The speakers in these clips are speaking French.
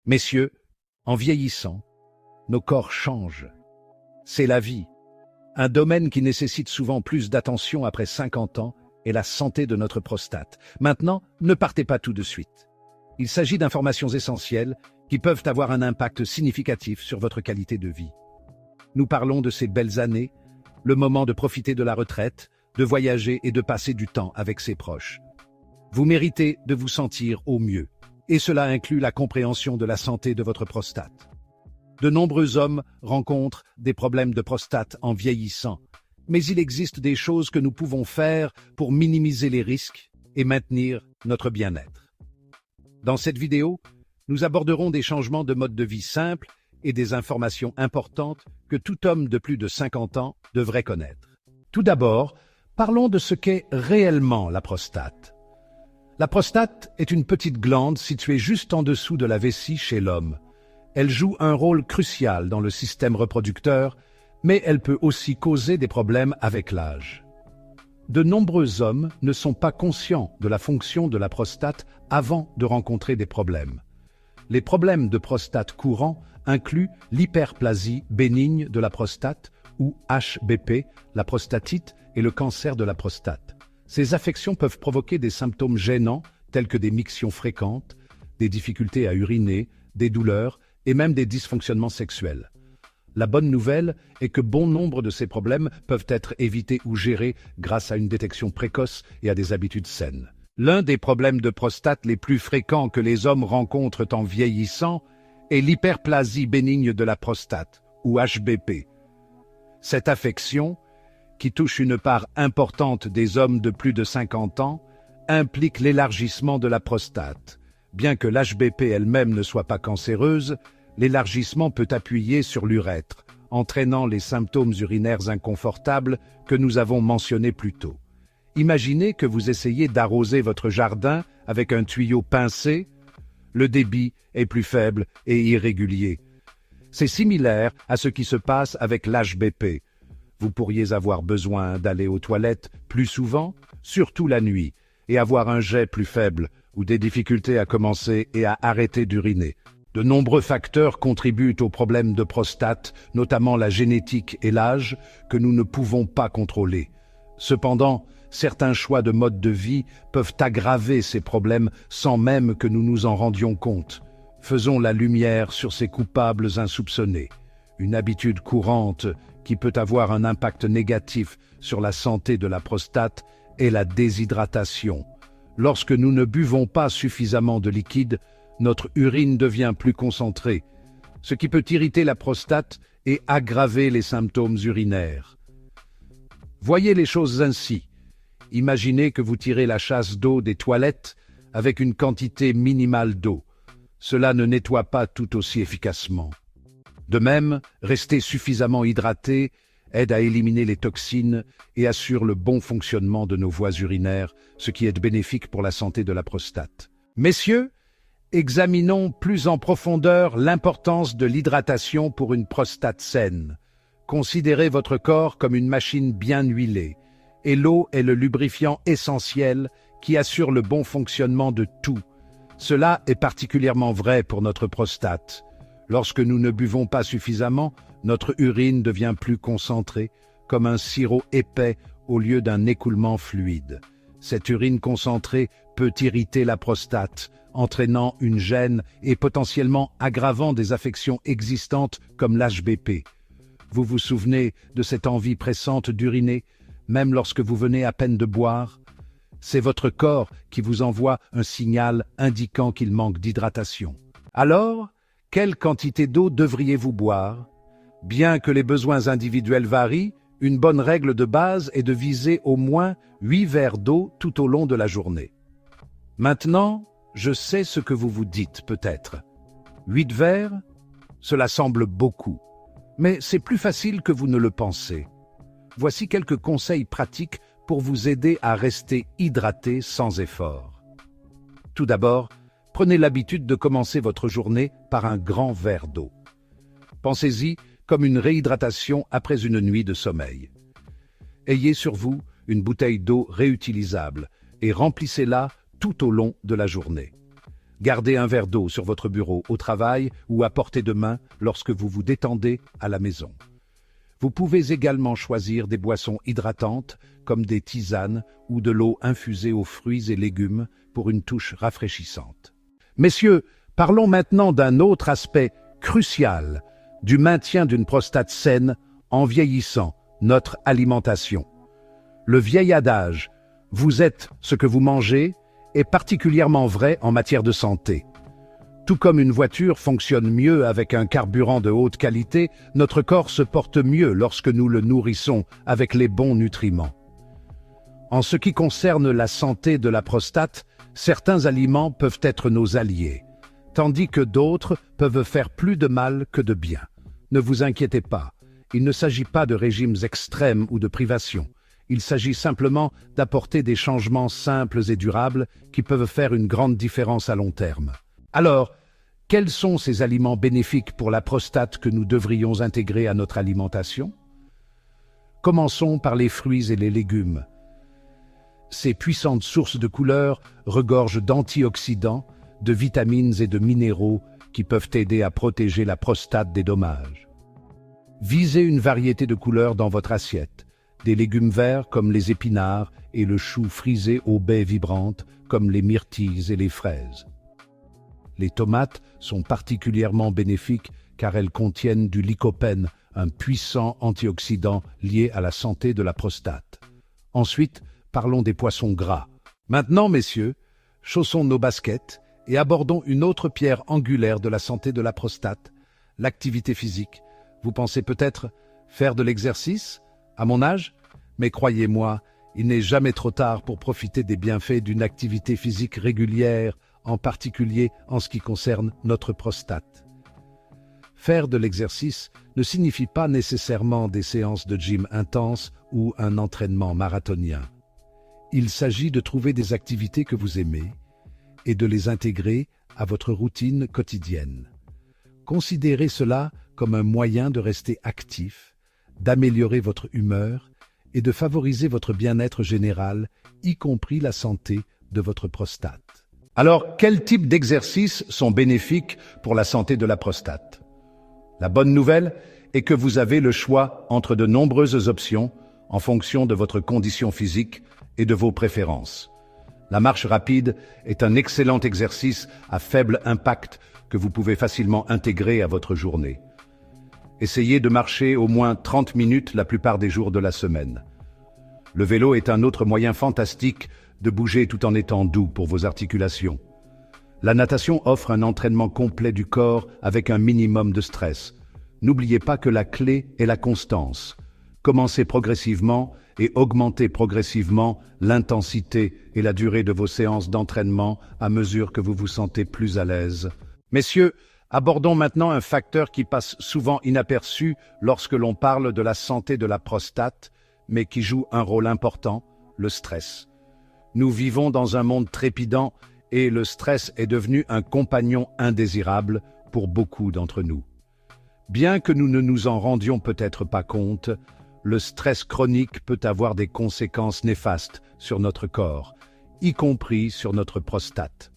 Messieurs, en vieillissant, nos corps changent. C'est la vie. Un domaine qui nécessite souvent plus d'attention après 50 ans est la santé de notre prostate. Maintenant, ne partez pas tout de suite. Il s'agit d'informations essentielles qui peuvent avoir un impact significatif sur votre qualité de vie. Nous parlons de ces belles années, le moment de profiter de la retraite, de voyager et de passer du temps avec ses proches. Vous méritez de vous sentir au mieux, et cela inclut la compréhension de la santé de votre prostate. De nombreux hommes rencontrent des problèmes de prostate en vieillissant, mais il existe des choses que nous pouvons faire pour minimiser les risques et maintenir notre bien-être. Dans cette vidéo, nous aborderons des changements de mode de vie simples et des informations importantes que tout homme de plus de 50 ans devrait connaître. Tout d'abord, parlons de ce qu'est réellement la prostate. La prostate est une petite glande située juste en dessous de la vessie chez l'homme. Elle joue un rôle crucial dans le système reproducteur, mais elle peut aussi causer des problèmes avec l'âge. De nombreux hommes ne sont pas conscients de la fonction de la prostate avant de rencontrer des problèmes. Les problèmes de prostate courants incluent l'hyperplasie bénigne de la prostate, ou HBP, la prostatite et le cancer de la prostate. Ces affections peuvent provoquer des symptômes gênants tels que des mictions fréquentes, des difficultés à uriner, des douleurs et même des dysfonctionnements sexuels. La bonne nouvelle est que bon nombre de ces problèmes peuvent être évités ou gérés grâce à une détection précoce et à des habitudes saines. L'un des problèmes de prostate les plus fréquents que les hommes rencontrent en vieillissant est l'hyperplasie bénigne de la prostate, ou HBP. Cette affection, qui touche une part importante des hommes de plus de 50 ans, implique l'élargissement de la prostate. Bien que l'HBP elle-même ne soit pas cancéreuse, l'élargissement peut appuyer sur l'urètre, entraînant les symptômes urinaires inconfortables que nous avons mentionnés plus tôt. Imaginez que vous essayez d'arroser votre jardin avec un tuyau pincé. Le débit est plus faible et irrégulier. C'est similaire à ce qui se passe avec l'HBP. Vous pourriez avoir besoin d'aller aux toilettes plus souvent, surtout la nuit, et avoir un jet plus faible ou des difficultés à commencer et à arrêter d'uriner. De nombreux facteurs contribuent aux problèmes de prostate, notamment la génétique et l'âge, que nous ne pouvons pas contrôler. Cependant, certains choix de mode de vie peuvent aggraver ces problèmes sans même que nous nous en rendions compte. Faisons la lumière sur ces coupables insoupçonnés. Une habitude courante qui peut avoir un impact négatif sur la santé de la prostate est la déshydratation. Lorsque nous ne buvons pas suffisamment de liquide, notre urine devient plus concentrée, ce qui peut irriter la prostate et aggraver les symptômes urinaires. Voyez les choses ainsi. Imaginez que vous tirez la chasse d'eau des toilettes avec une quantité minimale d'eau. Cela ne nettoie pas tout aussi efficacement. De même, rester suffisamment hydraté aide à éliminer les toxines et assure le bon fonctionnement de nos voies urinaires, ce qui est bénéfique pour la santé de la prostate. Messieurs, examinons plus en profondeur l'importance de l'hydratation pour une prostate saine. Considérez votre corps comme une machine bien huilée, et l'eau est le lubrifiant essentiel qui assure le bon fonctionnement de tout. Cela est particulièrement vrai pour notre prostate. Lorsque nous ne buvons pas suffisamment, notre urine devient plus concentrée, comme un sirop épais au lieu d'un écoulement fluide. Cette urine concentrée peut irriter la prostate, entraînant une gêne et potentiellement aggravant des affections existantes comme l'HBP. Vous vous souvenez de cette envie pressante d'uriner, même lorsque vous venez à peine de boire? C'est votre corps qui vous envoie un signal indiquant qu'il manque d'hydratation. Alors, quelle quantité d'eau devriez-vous boire? Bien que les besoins individuels varient, une bonne règle de base est de viser au moins 8 verres d'eau tout au long de la journée. Maintenant, je sais ce que vous vous dites peut-être. 8 verres? Cela semble beaucoup, mais c'est plus facile que vous ne le pensez. Voici quelques conseils pratiques pour vous aider à rester hydraté sans effort. Tout d'abord, prenez l'habitude de commencer votre journée par un grand verre d'eau. Pensez-y comme une réhydratation après une nuit de sommeil. Ayez sur vous une bouteille d'eau réutilisable et remplissez-la tout au long de la journée. Gardez un verre d'eau sur votre bureau, au travail ou à portée de main lorsque vous vous détendez à la maison. Vous pouvez également choisir des boissons hydratantes comme des tisanes ou de l'eau infusée aux fruits et légumes pour une touche rafraîchissante. Messieurs, parlons maintenant d'un autre aspect crucial du maintien d'une prostate saine en vieillissant, notre alimentation. Le vieil adage « vous êtes ce que vous mangez » est particulièrement vrai en matière de santé. Tout comme une voiture fonctionne mieux avec un carburant de haute qualité, notre corps se porte mieux lorsque nous le nourrissons avec les bons nutriments. En ce qui concerne la santé de la prostate, certains aliments peuvent être nos alliés, tandis que d'autres peuvent faire plus de mal que de bien. Ne vous inquiétez pas, il ne s'agit pas de régimes extrêmes ou de privations. Il s'agit simplement d'apporter des changements simples et durables qui peuvent faire une grande différence à long terme. Alors, quels sont ces aliments bénéfiques pour la prostate que nous devrions intégrer à notre alimentation? Commençons par les fruits et les légumes. Ces puissantes sources de couleurs regorgent d'antioxydants, de vitamines et de minéraux qui peuvent aider à protéger la prostate des dommages. Visez une variété de couleurs dans votre assiette. Des légumes verts comme les épinards et le chou frisé aux baies vibrantes comme les myrtilles et les fraises. Les tomates sont particulièrement bénéfiques car elles contiennent du lycopène, un puissant antioxydant lié à la santé de la prostate. Ensuite, parlons des poissons gras. Maintenant, messieurs, chaussons nos baskets et abordons une autre pierre angulaire de la santé de la prostate, l'activité physique. Vous pensez peut-être faire de l'exercice à mon âge? Mais croyez-moi, il n'est jamais trop tard pour profiter des bienfaits d'une activité physique régulière, en particulier en ce qui concerne notre prostate. Faire de l'exercice ne signifie pas nécessairement des séances de gym intenses ou un entraînement marathonien. Il s'agit de trouver des activités que vous aimez et de les intégrer à votre routine quotidienne. Considérez cela comme un moyen de rester actif, d'améliorer votre humeur et de favoriser votre bien-être général, y compris la santé de votre prostate. Alors, quels types d'exercices sont bénéfiques pour la santé de la prostate? La bonne nouvelle est que vous avez le choix entre de nombreuses options en fonction de votre condition physique et de vos préférences. La marche rapide est un excellent exercice à faible impact que vous pouvez facilement intégrer à votre journée. Essayez de marcher au moins 30 minutes la plupart des jours de la semaine. Le vélo est un autre moyen fantastique de bouger tout en étant doux pour vos articulations. La natation offre un entraînement complet du corps avec un minimum de stress. N'oubliez pas que la clé est la constance. Commencez progressivement et augmentez progressivement l'intensité et la durée de vos séances d'entraînement à mesure que vous vous sentez plus à l'aise. Messieurs, abordons maintenant un facteur qui passe souvent inaperçu lorsque l'on parle de la santé de la prostate, mais qui joue un rôle important, le stress. Nous vivons dans un monde trépidant et le stress est devenu un compagnon indésirable pour beaucoup d'entre nous. Bien que nous ne nous en rendions peut-être pas compte, le stress chronique peut avoir des conséquences néfastes sur notre corps, y compris sur notre prostate.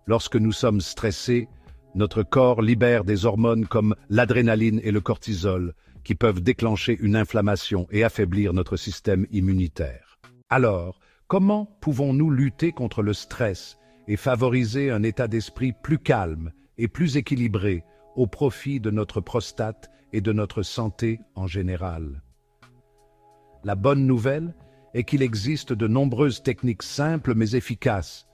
Lorsque nous sommes stressés, notre corps libère des hormones comme l'adrénaline et le cortisol qui peuvent déclencher une inflammation et affaiblir notre système immunitaire. Alors, comment pouvons-nous lutter contre le stress et favoriser un état d'esprit plus calme et plus équilibré au profit de notre prostate et de notre santé en général? La bonne nouvelle est qu'il existe de nombreuses techniques simples mais efficaces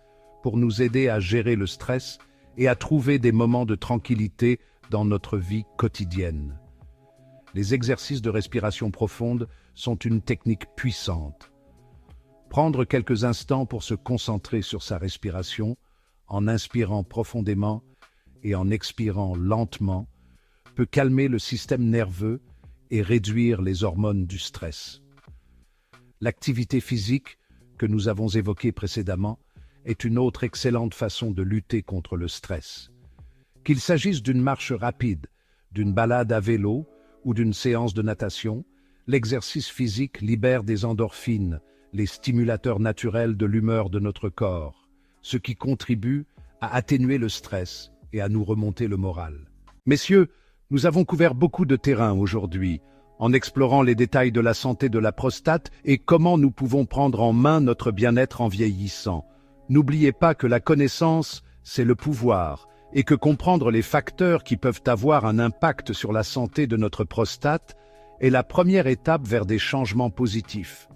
pour nous aider à gérer le stress et à trouver des moments de tranquillité dans notre vie quotidienne. Les exercices de respiration profonde sont une technique puissante. Prendre quelques instants pour se concentrer sur sa respiration, en inspirant profondément et en expirant lentement, peut calmer le système nerveux et réduire les hormones du stress. L'activité physique, que nous avons évoquée précédemment, est une autre excellente façon de lutter contre le stress. Qu'il s'agisse d'une marche rapide, d'une balade à vélo ou d'une séance de natation, l'exercice physique libère des endorphines, les stimulateurs naturels de l'humeur de notre corps, ce qui contribue à atténuer le stress et à nous remonter le moral. Messieurs, nous avons couvert beaucoup de terrain aujourd'hui, en explorant les détails de la santé de la prostate et comment nous pouvons prendre en main notre bien-être en vieillissant. N'oubliez pas que la connaissance, c'est le pouvoir, et que comprendre les facteurs qui peuvent avoir un impact sur la santé de notre prostate est la première étape vers des changements positifs.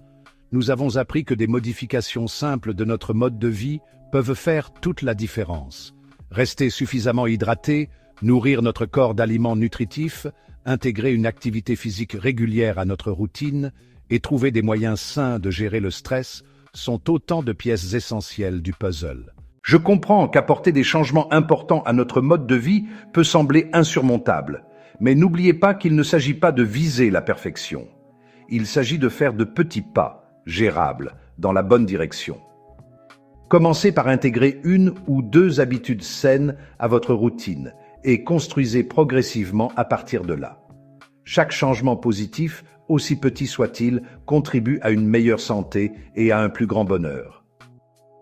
Nous avons appris que des modifications simples de notre mode de vie peuvent faire toute la différence. Rester suffisamment hydraté, nourrir notre corps d'aliments nutritifs, intégrer une activité physique régulière à notre routine et trouver des moyens sains de gérer le stress sont autant de pièces essentielles du puzzle. Je comprends qu'apporter des changements importants à notre mode de vie peut sembler insurmontable, mais n'oubliez pas qu'il ne s'agit pas de viser la perfection. Il s'agit de faire de petits pas, gérables, dans la bonne direction. Commencez par intégrer 1 ou 2 habitudes saines à votre routine et construisez progressivement à partir de là. Chaque changement positif, aussi petit soit-il, contribue à une meilleure santé et à un plus grand bonheur.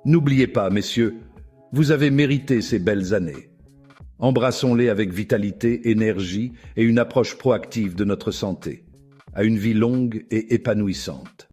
N'oubliez pas, messieurs, vous avez mérité ces belles années. Embrassons-les avec vitalité, énergie et une approche proactive de notre santé, à une vie longue et épanouissante.